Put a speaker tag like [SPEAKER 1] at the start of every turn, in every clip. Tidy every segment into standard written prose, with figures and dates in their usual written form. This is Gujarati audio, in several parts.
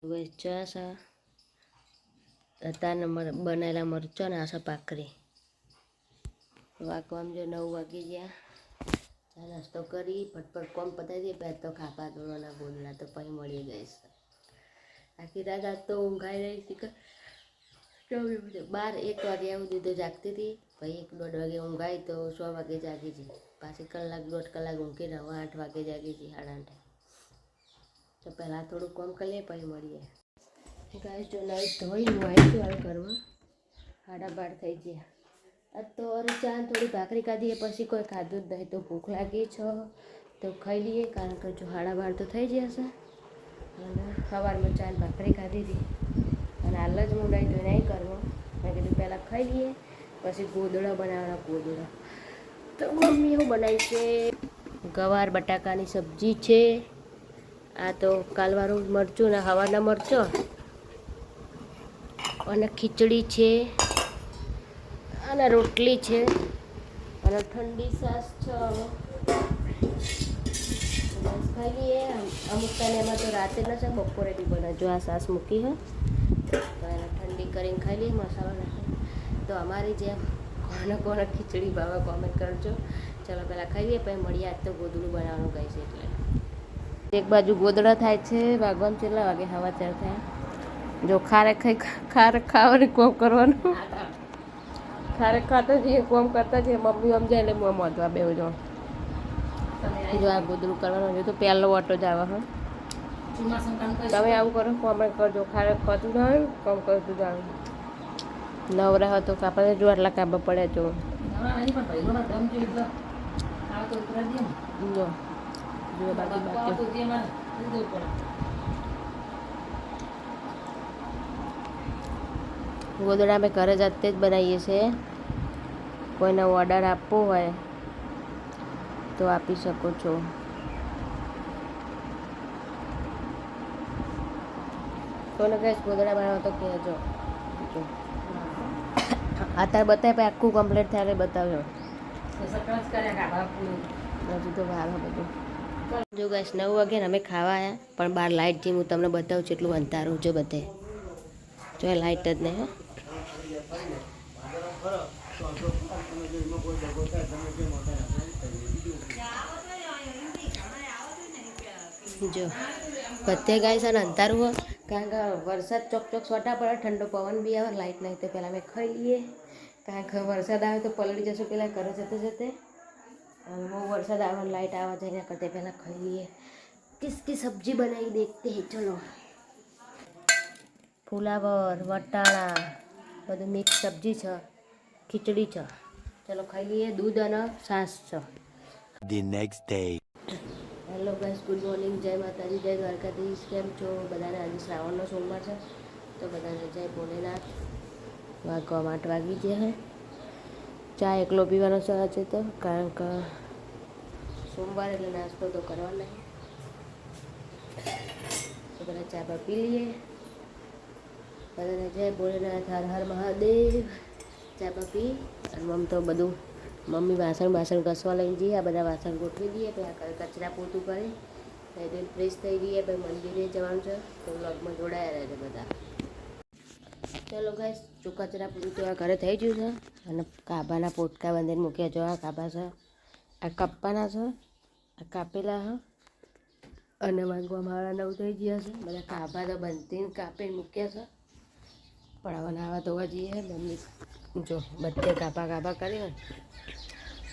[SPEAKER 1] વેચવા અત્યારના બનાવેલા મરચો ને આશા પાકરી વાગવામાં જો 9 વાગી ગયા. ચા નાસ્તો કરી ફટફટ કોમ પતાવી દઈએ. બે તો ખાપા ધોવાના ગોદડા તો પછી મળી ગઈશ. આખી રાત આજ તો ઊંઘાઈ રહી હતી. 12-1 વાગે આવું દીધું જાગતી હતી. પછી 1-1.5 વાગે ઊંઘાઈ તો 6 વાગે જાગી હતી. પાછી કલાક 1.5 કલાક ઊંઘી રહો. 8 વાગે જાગી હતી. 8:30 તો પહેલાં થોડું કોમ કરી લઈએ પછી મળીએ. ગાય જો નાઈ ધોઈ હું આવી છું હાલ કરવા. 12:30 થઈ ગયા. આ તો અરે ચા થોડી ભાખરી ખાધી પછી કોઈ ખાધું જ નહીં. તો ભૂખ લાગી છે તો ખાઈ લઈએ. કારણ કે જો 12:30 તો થઈ જશે. અને સવારમાં ચા ભાખરી ખાધી હતી અને હાલ જ હું નહીં ધોઈ નહીં કરવા. મેં કીધું પહેલાં ખાઈ લઈએ પછી ગોદડા બનાવવાના. ગોદડા તો મમ્મી એવું બનાવી છે. ગવાર બટાકાની સબ્જી છે. આ તો કાલવાળું મરચું ને સવારના મરચો અને ખીચડી છે અને રોટલી છે અને ઠંડી છાશ છે. બસ ખાઈ લઈએ. અમુક ટાઈમ એમાં તો રાતે ન છે બપોરે બી બને. જો આ છાશ મૂકી હોય તો એને ઠંડી કરીને ખાઈ લઈએ મસાલો નાખી. તો અમારી જેમ કોને ખીચડી ભાવે કોમેન્ટ કરજો. ચાલો પહેલાં ખાઈ લઈએ પછી મળીએ. આજ તો ગોદડું બનાવવાનું કહે છે એટલે એક બાજુ ગોદડા થાય છે. વાગવામાં કેટલા વાગે? 4:15 થાય. જો ખારે ખાવાની કોમ કરવાનું. ખારે ખાતા જઈએ કોમ કરતા જઈએ. મમ્મી સમજાય એટલે હું મોધવા બેહું જાઉં. જો આ ગોદડું કરવાનું છે તો પહેલો ઓટો જ આવે. હા તમે આવું કરો કોમેન્ટ કરજો. ખારે ખાતું ના આવ્યું કોમ કરતું જ આવ્યું. નવરા હતો કાપા જો આટલા કાપા પડ્યા જો. જો બાકી ગોદડા અમે ઘરે જાતે જ બનાવીએ છીએ. કોઈને ઓર્ડર આપવો હોય તો આપી શકો છો. કોઈને કઈ ગોદડા બનાવો તો કહેજો. અત્યારે બતાવે પછી આખું કમ્પ્લીટ થાય એટલે બતાવજો. હજુ તો વાર બધું. જો ગાઈસ 9 વાગે અમે ખાવા આવ્યા પણ બહાર લાઇટ જેમ હું તમને બતાવું છું એટલું અંધારું જો બધે. જો લાઇટ જ નહીં. જો બધે ગાઈસ અને અંધારું હોય કારણ કે વરસાદ ચોક છોટા પડે. ઠંડો પવન બી આવે. લાઇટ નહીં તો પહેલાં અમે ખાઈ લઈએ. કારણ કે વરસાદ આવે તો પલળી જશું પહેલાં ઘરે જતે બહુ વરસાદ આવે લાઇટ આવવા જઈને કરते પહેલાં ખાઈ લઈએ. કિસકી સબ્જી બનાવી દેખતે હે. ચલો ફુલાવર વટાણા બધું મિક્સ સબ્જી છે. ખીચડી છે. ચલો ખાઈ લઈએ. દૂધ અને છાશ છે.
[SPEAKER 2] The next day.
[SPEAKER 1] Hello guys, good morning. જય માતાજી, જય દ્વારકાધીશ. કેમ છો બધાને? આજે શ્રાવણનો સોમવાર છે તો બધાને જય ભોલેનાથ. વાગવા 8 વાગી ગયા હે. ચા એકલો પીવાનો છે આજે તો કારણ કે સોમવાર એટલે નાસ્તો તો કરવાનો નહીં. તો બધા ચા પર પી લઈએ. બધાને જય ભોલેનાથ, હર હર મહાદેવ. ચા પર પી અને મમ તો બધું મમ્મી વાસણ ઘસવા લઈને જઈએ. આ બધા વાસણ ગોઠવી દઈએ. પછી આ કચરા પોતું કરી પછી ફ્રેશ થઈ ગઈએ. પછી મંદિરે જવાનું છે તો વ્લોગમાં જોડાયા રહે છે બધા. ચાલો ગાઈસ, જો કચરા પોતું તો આ ઘરે થઈ ગયું છે અને કાભાના પોટકા બાંધીને મૂક્યા. જો આ કાભા છે, આ કાપવાના છે, આ કાપેલા છે અને વાગવા મારા 9 થઈ ગયા છે. બધા કાભા તો બાંધીને કાપીને મૂક્યા છે. પણ હવે નાવા ધોવા જઈએ. મમ્મી જો બધે કાભા કરી ને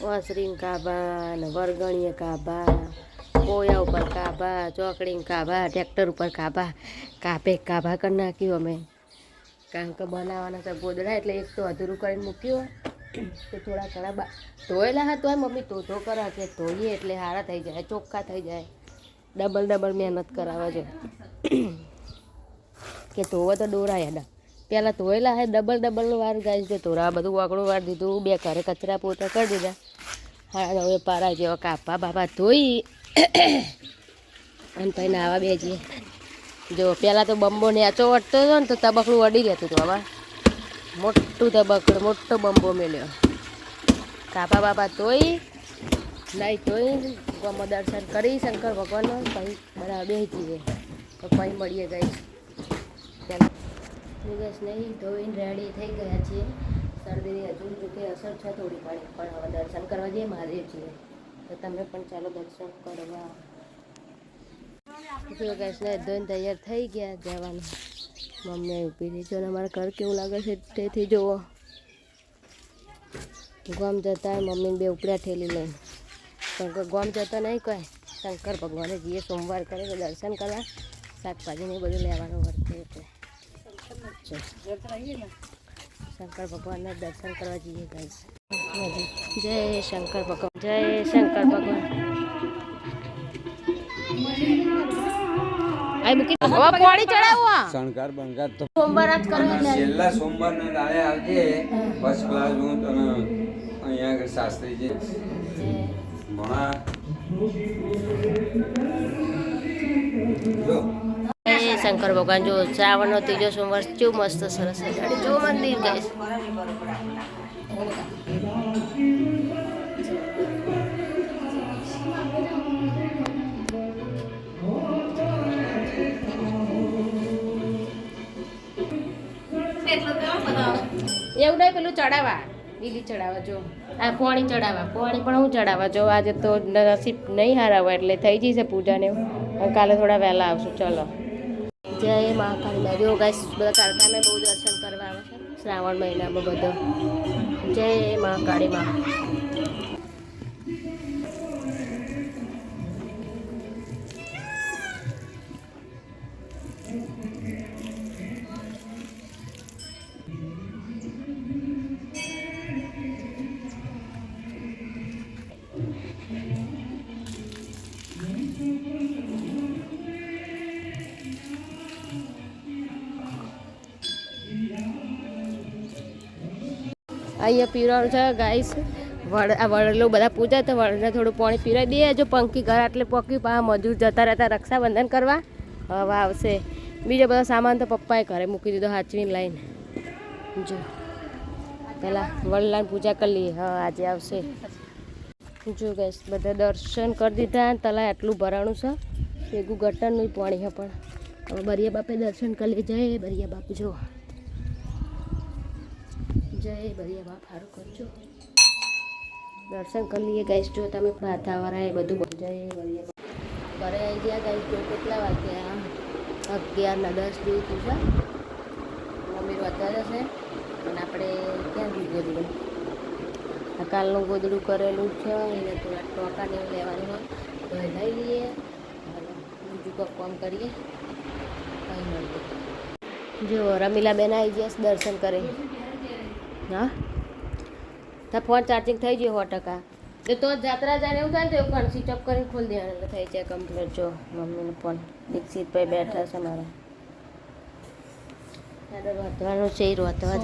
[SPEAKER 1] ઓસરીન કાભા ને વરગણીએ કાભા, કોયા ઉપર કાભા, ચોકડીને કાભા, ટ્રેક્ટર ઉપર કાભા કાભા કરી નાખ્યું અમે. કારણ કે બનાવવાના છે ગોદડા એટલે એક તો અધૂરું કરીને મૂક્યું તો થોડા ઘણા ધોયેલા હતા તોય મમ્મી ધો કરે કે ધોઈએ એટલે સારા થઈ જાય, ચોખ્ખા થઈ જાય. ડબલ મહેનત કરાવે છે કે ધોવે તો દોરાયા પહેલાં ધોયેલા હે ડબલ વાર ગાઈસ. જો ધોરા બધું વાગડું વાર દીધું. 2 ઘરે કચરા પોતા કરી દીધા. હા હવે પારા જેવા કાપા બાપા ધોઈ અને પછી નાવા બેસીએ. જો પહેલાં તો બંબો નેચો વટતો હતો ને તો તબકડું વળી રહેતું હતું. હવે મોટું તબકડું મોટો બંબો મેલ્યો. કાપા બાપા ધોઈ નહીં ધોઈ ગોમાં દર્શન કરી શંકર ભગવાનનો પછી બરાબર બેસી જઈએ તો પછી મળીએ ગાઈસ. ચાલો દિવસ નહીં ધોઈને રેડી થઈ ગયા છીએ. શરદીની હજુ જોકે અસર છે થોડી ઘણી, પણ હવે દર્શન કરવા જઈએ મહાદેવજીને. તો તમે પણ ચાલો દર્શન કરવા. જો ગેસ ને ધોઈને તૈયાર થઈ ગયા જવાનું. મમ્મી ઊભી રહી છે અને અમારા ઘર કેવું લાગે છે તેથી જુઓ. ગામ જતા મમ્મીને બે ઉપડ્યા ઠેલી લઈને, પણ કોઈ ગામ જતો નહીં કોઈ. શંકર ભગવાને જઈએ સોમવાર કરે તો દર્શન કરવા, શાકભાજીને બધું લેવાનું વર્તે એટલે શંકર ભગવાનના દર્શન કરવા જઈએ ગાઈસ. જય શંકર ભગવાન, જય શંકર ભગવાન. પાણી ચડાવો
[SPEAKER 3] શણગાર બંગાર તો
[SPEAKER 1] સોમવાર જ કરો
[SPEAKER 3] છેલ્લા સોમવારના દાડે આવજે. ફર્સ્ટ ક્લાસ હું તને અહીંયા આગળ શાસ્ત્રીજી ભણા જો.
[SPEAKER 1] શંકર ભગવાન જો શ્રાવણનો ત્રીજો સોમવાર કેવું મસ્ત સરસ જો મંદિર ગાઈસ. એવું નહીં પેલું ચડાવવા લીલી ચડાવવા જો આ પોણી ચડાવવા પોણી પણ હું ચડાવવા જો. આજે તો નસીબ નહીં હારા હોય એટલે થઈ જશે પૂજા ને એવું. કાલે થોડા વહેલા આવશું. ચલો જય મહાકાળી. જો ગાઈસ બધા કારખાને બહુ દર્શન કરવા આવે છે શ્રાવણ મહિનામાં બધો. જય મહાકાળી માં. અહીંયા પીવડાવવાનું છે ગાઈસ. આ વડલો બધા પૂજા તો વડને થોડું પાણી પીવડાવી દઈએ. જો પંખી ઘર આટલે પોક્યું પા મજૂર જતા રહેતા રક્ષાબંધન કરવા. હવે આવશે બીજો બધો સામાન તો પપ્પાએ ઘરે મૂકી દીધો હાચવીને લઈને. જો પહેલાં વડલાની પૂજા કરી લઈએ. હા આજે આવશે. જો ગાઈસ બધા દર્શન કરી દીધા. તલાય આટલું ભરાણું છે ભેગું ગટરનું પાણી છે. પણ હવે બરિયા બાપે દર્શન કરી લઈએ. જય બરિયા બાપ. જો જય બરિયા બાપ સારું કરજો. દર્શન કરી લઈએ ગાઈસ. જો તમે વાતાવરણ એ બધું જય બરિયા બાપ. ઘરે આવી ગયા ગાઈસ. જો કેટલા વાગ્યા 11 ને 10 જેવું થયું છે. મમ્મી વધારે છે અને આપણે ક્યાં ગોદડું આ કાલનું ગોદડું કરેલું છે એને થોડા ટોકા ને એવું લેવાનું હોય તો એ લઈ લઈએ. બીજું કંઈક કામ કરીએ કંઈ મળીએ. જો રમીલાબેન આવી ગયા દર્શન કરે. હા તો ફોન ચાર્જિંગ થઈ ગયો 100%. તો જાત્રા જાય એવું થાય ને તો એવું પણ સ્વિચ ઓફ કરીને ખોલી દેવાનું એટલે થઈ જાય કમ્પ્લીટ. જો મમ્મીનો ફોન દીક્ષિતભાઈ બેઠા છે મારા. રોતવાનું છે રોતવા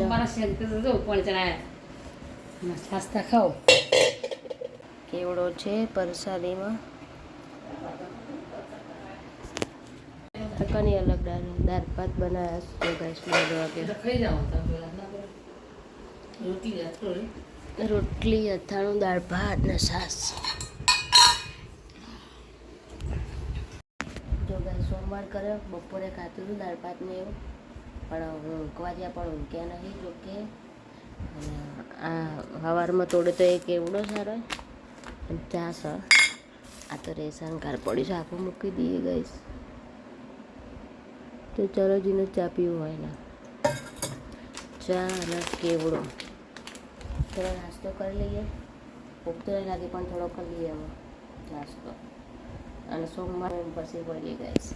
[SPEAKER 1] જાવ. કેવડો છે પ્રસાદીમાં. કની અલગ દાળ ભાત બનાવ્યા છે. રોટલી અથાણું દાળ ભાત ને છાશ. જો ગાઈસ સોમવાર કર્યો બપોરે ખાતું હતું દાળ ભાત ને એવું. પણ ઊંઘવા જ્યાં પણ ઊંઘ્યા નહીં જોકે. અને આ સવારમાં તોડે તો એક એવડો સારો અને ચા સર. આ તો રેશન કાર્ડ પડ્યું છે આખું મૂકી દઈએ ગાઈસ. તો ચરોજીને ચા પીવું હોય ને ચા અને કેવડો. થોડો નાસ્તો કરી લઈએ. ભૂખ તો નહીં લાગે પણ થોડો કરી લઈએ હવે નાસ્તો. અને સોમવાર પછી પડીએ ગાઈસ.